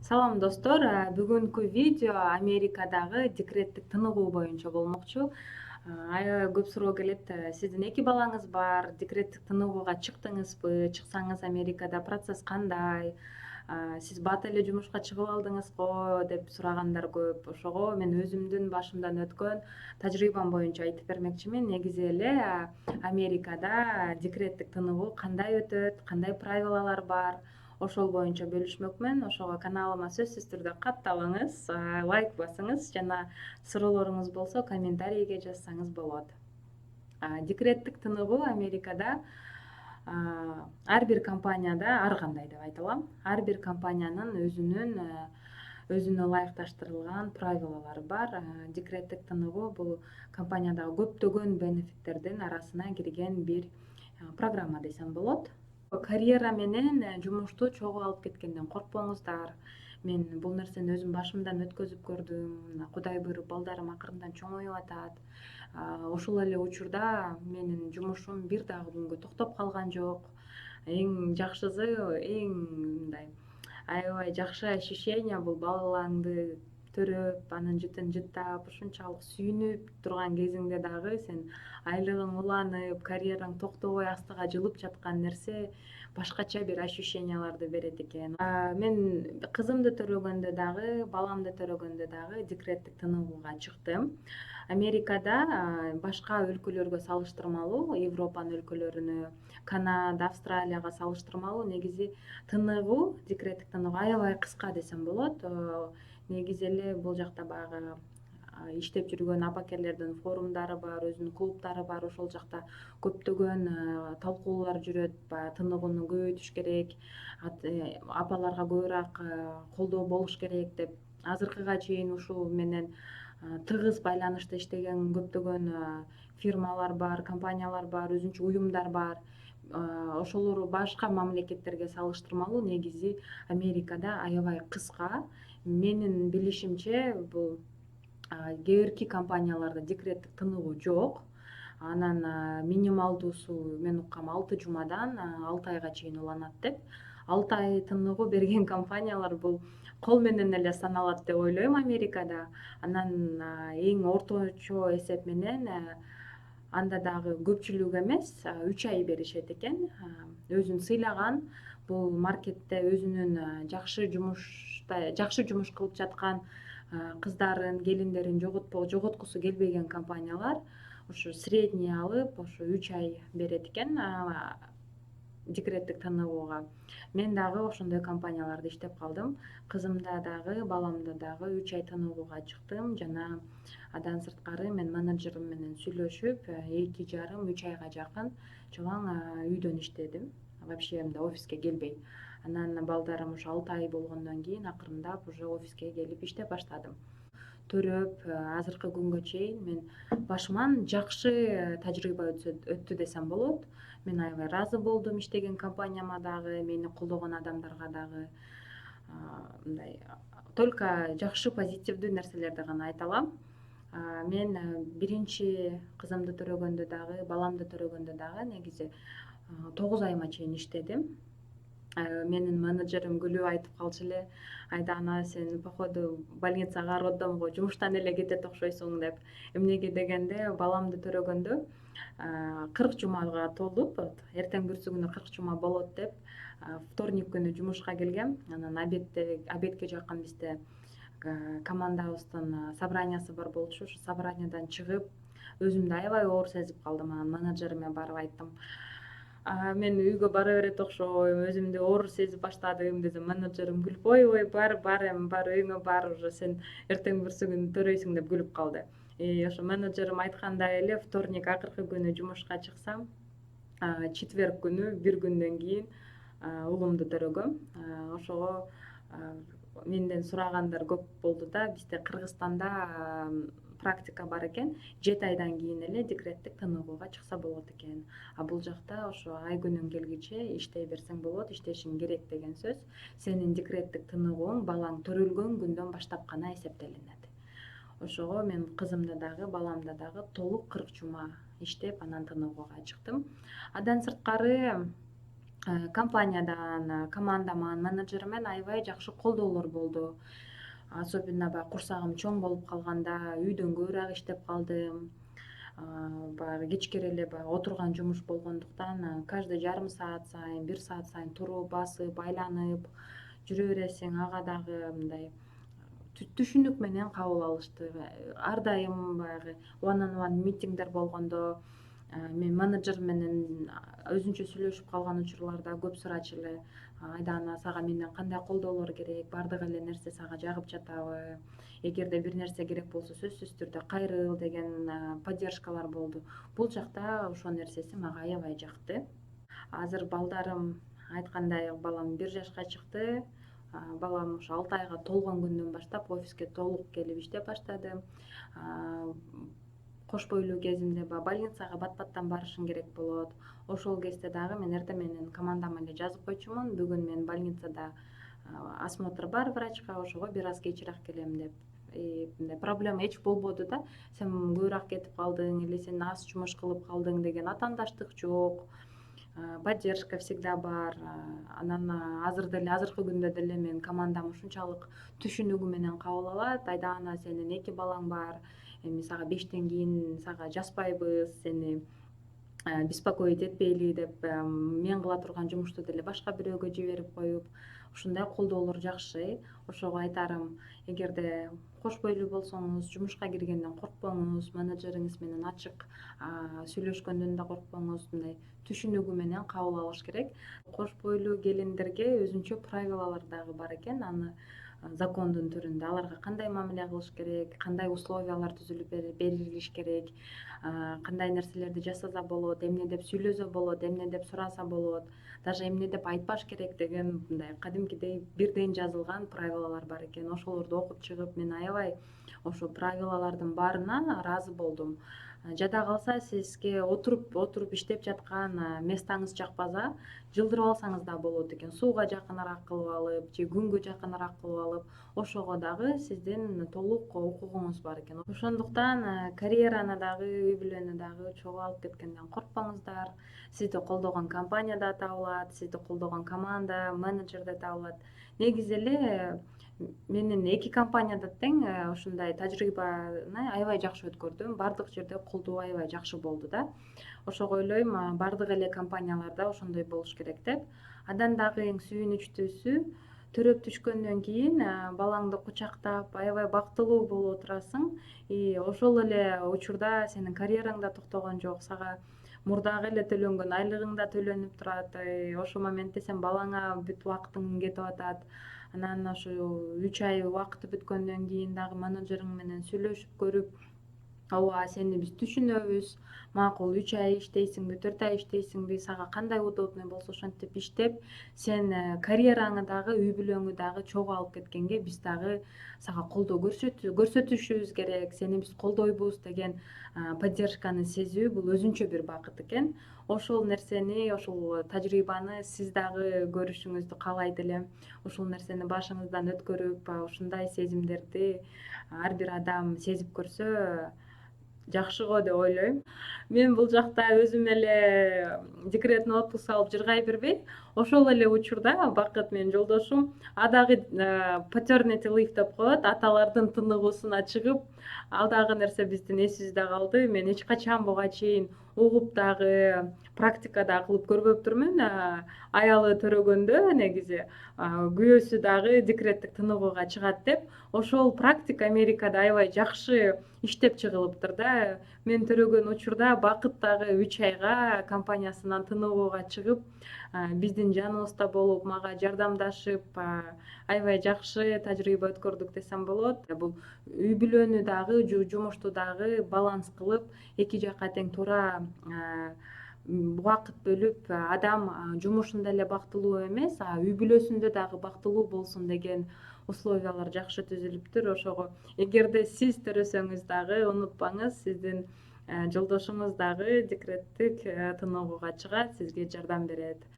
Салам достор, бүгүнкү видео Америкадагы декреттик тыныгуу боюнча болмокчу. Аябай көп суроо келет. Сиздин 2 балаңыз бар, декреттик тыныгууга чыктыңызбы? Чыксаңыз Америкада процесс кандай? Сиз бат эле жумушка чыгып алдыңызго деп сурагандар көп. Ошого мен өзүмдүн башымдан өткөн тажрыйбам боюнча айтып бермекчимин. Негизи эле Америкада декреттик тыныгуу кандай өтөт, кандай правилалар бар? Ошол боюнча бөлүшмөкмүн. Ошого каналыма сөзсүз түрдө катталыңыз, лайк басыңыз жана суроолоруңуз болсо комментарийге жазсаңыз болот. Декреттик тыныгуу Америкада ар бир компанияда ар кандай деп айта алам. Ар бир компаниянын өзүнө ылайыкташтырылган правилалары бар. Декреттик тыныгуу бул компаниядагы көптөгөн бенефиттердин арасына кирген бир программа десем болот. Карьера менен жумушту чогуу алып кеткенден коркпоңуздар. Мен бул нерсени өзүм башымдан өткөзүп көрдүм. Мына Кудай буйруп балдарым акырындан чоңоюп атат. Ошол эле учурда менин жумушум бир дагы күнгө токтоп калган жок. Эң жакшысы, эң мындай аябай жакшы ощущение бул балаңды төрөп, анын жытын жыттап, ушунчалык сүйүнүп турган кезиңде дагы сен айлыгың уланып, карьераң токтобой астыга жылып жаткан нерсе башкача бир ощущенияларды берет экен. Мен кызымды төрөгөндө дагы, баламды төрөгөндө дагы декреттик тыныгууга чыктым. Америкада башка өлкөлөргө салыштырмалуу, Европанын өлкөлөрүнө, Канада, Австралияга салыштырмалуу негизи тыныгуу, декреттик тыныгуу аябай кыска десем болот. Негизи эле бул жакта баягы иштеп жүргөн апакелердин форумдары бар, өзүнүн клубдары бар. Ошол жакта көптөгөн талкуулар жүрөт. Баягы тыныгууну көбөйтүш керек, апаларга көбүрөөк колдоо болуш керек деп. Азыркыга чейин ушул менен тыгыз байланышта иштеген көптөгөн фирмалар бар, компаниялар бар, өзүнчө уюмдар бар. Ошолору башка мамлекеттерге салыштырмалуу негизи Америкада аябай кыска. Менин билишимче бул кээ бирки компанияларда декреттик тыныгуу жок. Анан минималдуусу мен уккам 6 жумадан 6 айга чейин уланат деп. 6 ай тыныгуу берген компаниялар бул кол менен эле саналат деп ойлойм Америкада. Анан эң орточо эсеп менен анда дагы көпчүлүгү эмес 3 ай беришет экен. Өзүн сыйлаган, бул маркетте өзүнүн жакшы жумуш кылып жаткан кыздарын, келиндерин жоготкусу келбеген компаниялар ушу средний алып, ошо 3 ай берет экен декреттик тыныгууга. Мен дагы ошондой компанияларда иштеп калдым. Кызымда дагы, баламда дагы 3 ай тыныгууга чыктым жана андан сырткары мен менеджерим менен сүйлөшүп 2,5–3 айга жакын чолоң үйдөн иштедим. Вообще мындай офиске келбей. Анан балдарым ушу 6 ай болгондон кийин акырындап уже офиске келип иштеп баштадым. Төрөп азыркы күнгө чейин мен башыман жакшы тажрыйба өттү десем болот. Мен аябай ыраазы болдум иштеген компанияма дагы, мени колдогон адамдарга дагы. Мындай только жакшы позитивдүү нерселерди гана айта алам. Мен биринчи кызымды төрөгөндө дагы, баламды төрөгөндө дагы негизи 9 айга чейин иштедим. Менин менеджерим күлүп айтып калчу эле, Айдана сен походу больницага роддомго жумуштан эле кетет окшойсуң деп. Эмнеге дегенде баламды төрөгөндө 40 жумага толуп, эртең бүрсү 40 жума болот деп вторник күнү жумушка келгем. Анан обедке жакын бизде командабыздын собраниясы бар болчу. Ошо собраниядан чыгып, өзүмдү аябай оор сезип калдым. Анан менеджериме барып айттым, мен үйгө бара берет окшойм, өзүмдү оор сезип баштадым десем, менеджерим күлүп, ой бар эми бар, үйүңө бар, уже сен эртең бүрсү күнү төрөйсүң деп күлүп калды. Ошо менеджерим айткандай эле вторник акыркы күнү жумушка чыксам, четверг күнү бир күндөн кийин уулумду төрөгөм. Ошого менден сурагандар көп болду да. Бизде Кыргызстанда практика бар экен, 7 айдан кийин эле декреттик тыныгууга чыкса болот экен. Бул жакта ошо ай күнүң келгиче иштей берсең болот, иштешиң керек деген сөз. Сенин декреттик тыныгууң балаң төрөлгөн күндөн баштап гана эсептелинет. Ошого мен кызымда дагы, баламда дагы толук 40 жума иштеп, анан тыныгууга чыктым. Андан сырткары Компаниядан, командаман, менеджеримен аябай жакшы колдоолор болду. Особенно баягы курсагым чоң болуп калганда үйдөн көбүрөөк иштеп калдым. Баягы кечкире эле баягы отурган жумуш болгондуктан каждый жарым саат сайын, 1 саат сайын туруп, басып, айланып жүрө бересиң. Ага дагы мындай түшүнүк менен кабыл алышты. Ар дайым баягы one on one митингдер болгондо мен менеджер менен өзүнчө сүйлөшүп калган учурларда көп сурачу эле. Айдана, сага менден кандай колдоолор керек, баардык эле нерсе сага жагып жатабы, эгерде бир нерсе керек болсо сөзсүз түрдө кайрыл деген поддержкалар болду. Бул жакта ошол нерсеси мага аябай жакты. Азыр балдарым айткандай, балам 1 жашка чыкты. Балам ошо 6 айга толгон күндөн баштап офиске толук келип иштеп баштады. Кош бойлуу кезимде баягы больницага бат-баттан барышым керек болот. Ошол кезде дагы мен эртең менен командама эле жазып койчумун. Бүгүн мен больницада осмотр бар врачка, ошого бир аз кечирээк келем деп. Мындай проблема эч болбоду да. Сен көбүрөөк кетип калдың или сен аз жумуш кылып калдың деген атаандаштык жок. Поддержка всегда бар. Анан азыркы күндө деле мен командам ушунчалык түшүнүгү менен кабыл алат. Айдана, сенин 2 балаң бар. Эми сага 5тен кийин сага жазбайбыз, сени беспокоить этпейли деп мен кыла турган жумушту деле башка бирөөгө жиберип коюп, ушундай колдоолор жакшы. Ошого айтарым, эгерде кош бойлуу болсоңуз, жумушка киргенден коркпоңуз, менеджериңиз менен ачык сүйлөшкөндөн да коркпоңуз, мындай түшүнүгү менен кабыл алыш керек. Кош бойлуу келиндерге өзүнчө правилалар дагы бар экен, аны закондун түрүндө аларга кандай мамиле кылыш керек, кандай условиялар түзүлүп берилиш керек, кандай нерселерди жасаса болот, эмне деп сүйлөсө болот, эмне деп сураса болот, даже эмне деп айтпаш керек деген мындай кадимкидей бирден жазылган правилалар бар экен. Ошолорду окуп чыгып, мен аябай ошол правилалардын баарына ыраазы болдум. Жада калса сизге отуруп иштеп жаткан местаңыз жакпаса, жылдырып алсаңыз да болот экен. Сууга жакыныраак кылып алып же күнгө жакыныраак кылып алып, ошого дагы сиздин толук укугуңуз бар экен. Ошондуктан карьераны дагы, үй бүлөнү дагы чогуу алып кеткенден коркпоңуздар. Сизди колдогон компания да табылат, сизди колдогон команда, менеджер да табылат. Негизи эле менин 2 компанияда тең ушундай тажрыйбаны аябай жакшы өткөрдүм. Бардык жерде колдоо аябай жакшы болду да. Ошого ойлойм, бардык эле компанияларда ошондой болуш керек деп. Андан дагы эң сүйүнүчтүүсү, төрөп түшкөндөн кийин балаңды кучактап аябай бактылуу болуп отурасың. И ошол эле учурда сенин карьераң да токтогон жок, сага мурдагы эле төлөнгөн айлыгың да төлөнүп турат. Ошол моментте сен балаңа бүт убактың кетип атат. Анан ошо 3 ай убакыты бүткөндөн кийин дагы менеджериң менен сүйлөшүп көрүп, ооба, сени биз түшүнөбүз, макул 3 ай иштейсиңби, 4 ай иштейсиңби, сага кандай удобный болсо ошентип иштеп, сен карьераңы дагы, үй бүлөңү дагы чогуу алып кеткенге биз дагы сага колдоо көрсөтүшүбүз керек, сени биз колдойбуз деген поддержканы сезүү бул өзүнчө бир бакыт экен. Ошол нерсени, ошол тажрыйбаны сиз дагы көрүшүңүздү каалайт элем. Ушул нерсени башыңыздан өткөрүп, ушундай сезимдерди ар бир адам сезип көрсө жакшы го деп ойлойм. Мен бул жакта өзүм эле декретный отпуск алып жыргай бербей, ошол эле учурда Бакыт менин жолдошум, дагы paternity leave деп коет, аталардын тыныгуусуна чыгып, ал дагы нерсе биздин эсибизде калды. Мен эч качан буга чейин угуп дагы, практика да кылып көрбөптүрмүн. Аялы төрөгөндө негизи күйөөсү дагы декреттик тыныгууга чыгат деп, ошол практика Америкада аябай жакшы иштеп чыгылыптыр да. Мен төрөгөн учурда Бакыт дагы 3 айга компаниясынан тыныгууга чыгып, биздин жаныбызда болуп, мага жардамдашып, аябай жакшы тажрыйба өткөрдүк десем болот. Бул үй бүлөнү дагы, жумушту дагы баланс кылып, эки жакка тең туура убакыт бөлүп, адам жумушунда эле бактылуу эмес, үй бүлөсүндө дагы бактылуу болсун деген условиялар жакшы түзүлүптүр. Ошого эгерде сиз төрөсөңүз дагы унутпаңыз, сиздин жолдошуңуз дагы декреттик тыныгууга чыгат, сизге жардам берет.